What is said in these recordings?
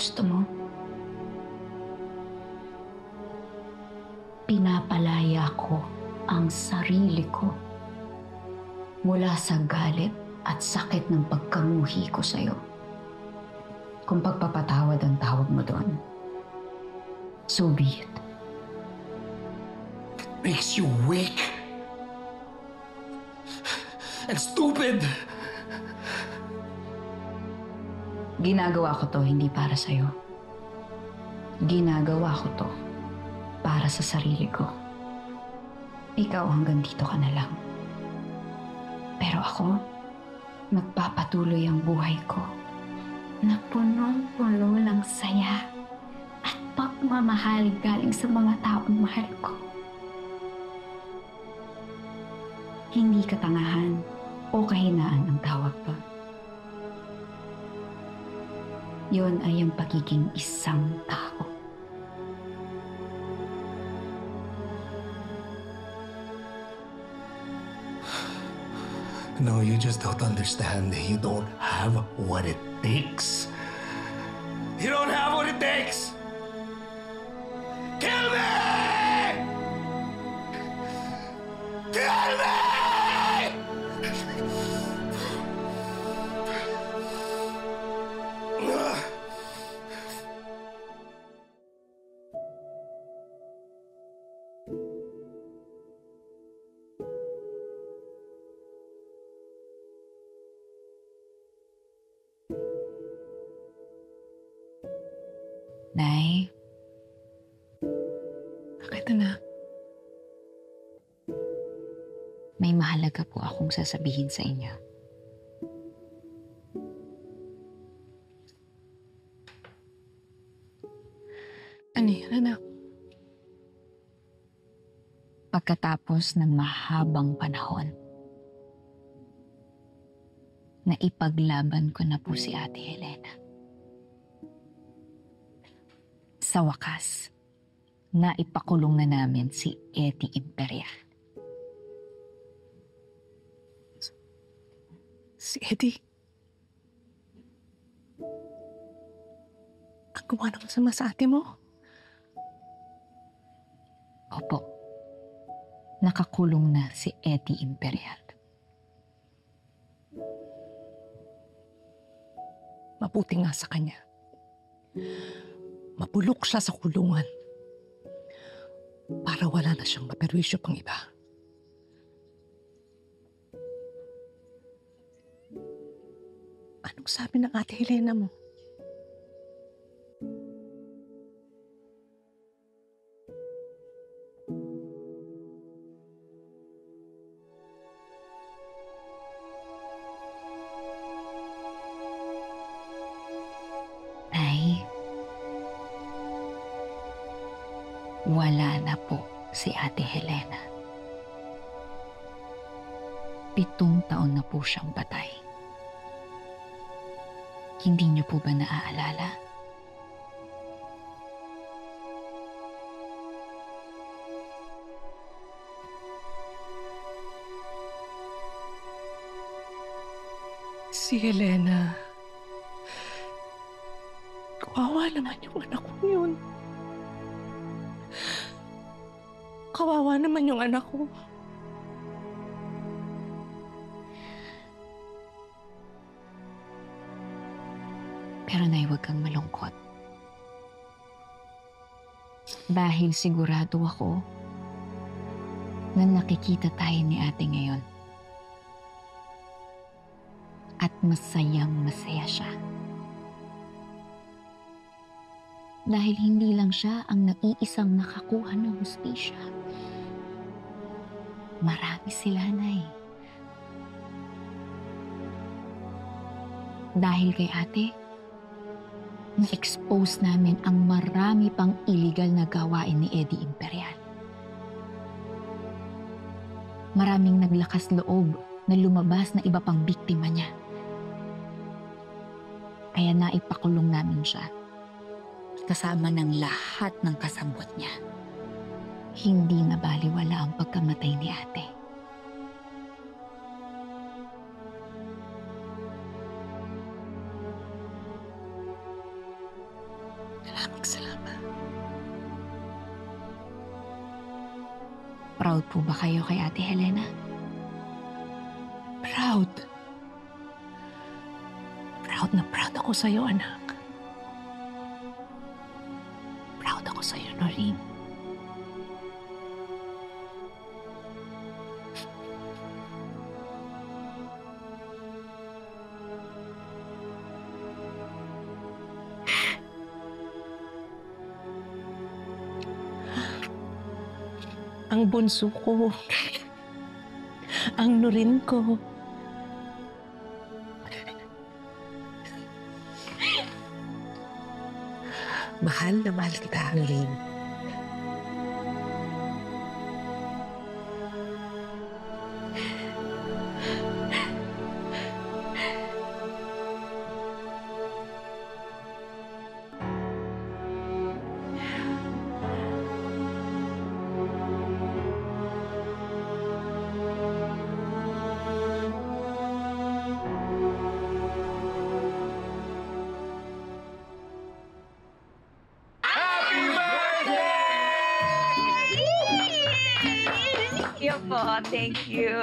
gusto mo? Pinapalaya ko ang sarili ko mula sa galit at sakit ng pagkamuhi ko sa'yo. Kung pagpapatawad ang tawag mo doon, so be it. It makes you weak and stupid. Ginagawa ko to hindi para sa'yo. Ginagawa ko to para sa sarili ko. Ikaw hanggang dito ka na lang. Pero ako, magpapatuloy ang buhay ko na punong-puno ng saya at pagmamahal galing sa mga taong mahal ko. Hindi katangahan o kahinaan ang tawag ko. Yun ay ang pagiging isang tao. No, you just don't understand. You don't have what it takes. You don't have what it takes! Kill me! Kill me! Nay? Bakit, anak? May mahalaga po akong sasabihin sa inyo. Ano yan, anak? Pagkatapos ng mahabang panahon, na ipaglaban ko na po si Ate Helena. Sa wakas, naipakulong na namin si Eddie Imperial. Si Eddie? Ang gumawa ng masama sa ate mo? Opo, nakakulong na si Eddie Imperial. Mabuti nga sa kanya. Mapulok siya sa kulungan para wala na siyang maperwisyo pang iba. Anong sabi ng Ate Helena mo? Wala na po si Ate Helena. 7 taon na po siyang patay. Hindi niyo po ba naaalala? Si Helena. Kawawa naman yung anak ko yun. Kawawa naman yung anak ko. Pero Nay, huwag kang malungkot. Dahil sigurado ako na nakikita tayo ni Ate ngayon. At masayang masaya siya. Dahil hindi lang siya ang naiisang nakakuha ng hustisya. Marami sila, Nay. Dahil kay Ate, na-expose namin ang marami pang illegal na gawain ni Eddie Imperial. Maraming naglakas loob na lumabas na iba pang biktima niya. Kaya naipakulong namin siya. Kasama ng lahat ng kasabwat niya. Hindi na baliwala ang pagkamatay ni Ate. Maraming salamat. Proud po ba kayo kay Ate Helena? Proud. Proud na proud ako sa'yo, anak. Proud ako sa'yo, Noreen. Ang bunso ko. Ang Noreen ko. Mahal na mahal kita, Noreen. Thank you po. Thank you.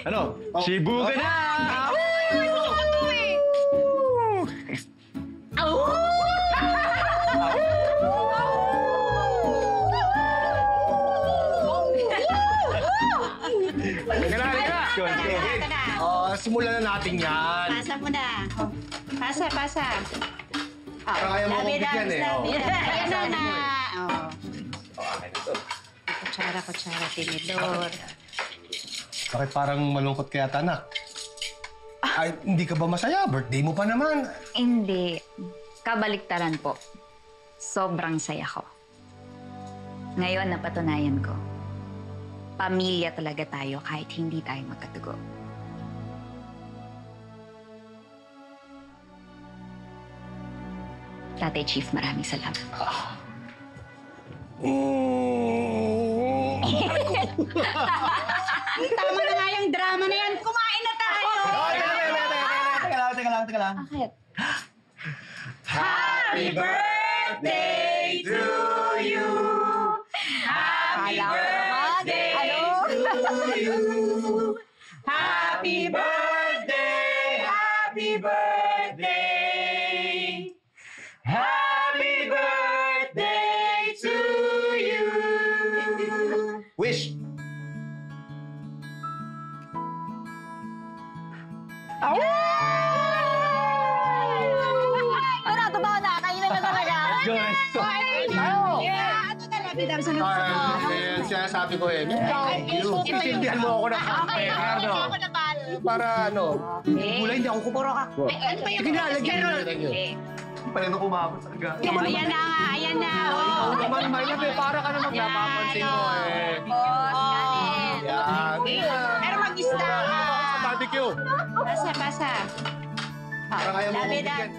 Ano? Shibu ka na! Simulan na natin yan. Pasa mo na. Pasa. Kaya mo akong bigyan eh. Ayan na. Kutsara, tinidor. Bakit parang malungkot kaya, anak? Ay, hindi ka ba masaya? Birthday mo pa naman. Hindi. Kabaliktaran po. Sobrang saya ko. Ngayon, napatunayan ko. Pamilya talaga tayo kahit hindi tayo magkatugo. Tatay Chief, maraming salamat. Tama na nga yung drama na yan. Kumain na tayo! Teka lang. Bakit? Happy birthday to you! Happy birthday to you! Happy birthday! Happy birthday! Happy birthday to you! Wish! Ano, totoo na. Kainan na talaga. Ano na lang, bidam sa gusto mo? Sinasabi ko eh. Thank you. Isindihan mo ako ng kape. Ano? Ako na ba? Para ano? Gulay, hindi ako kupuro ka. Ano ba yung Sige na, lagyan mo. Thank you. Pala na kumabot sa gaga. Ayan na nga, ayan na. Ikaw naman, Maylab eh. Para ka naman napapansin ko eh. Yan. Pero mag-isda ka. Sa barbecue. Pasa. Para kaya mo akong Dabi, bigyan.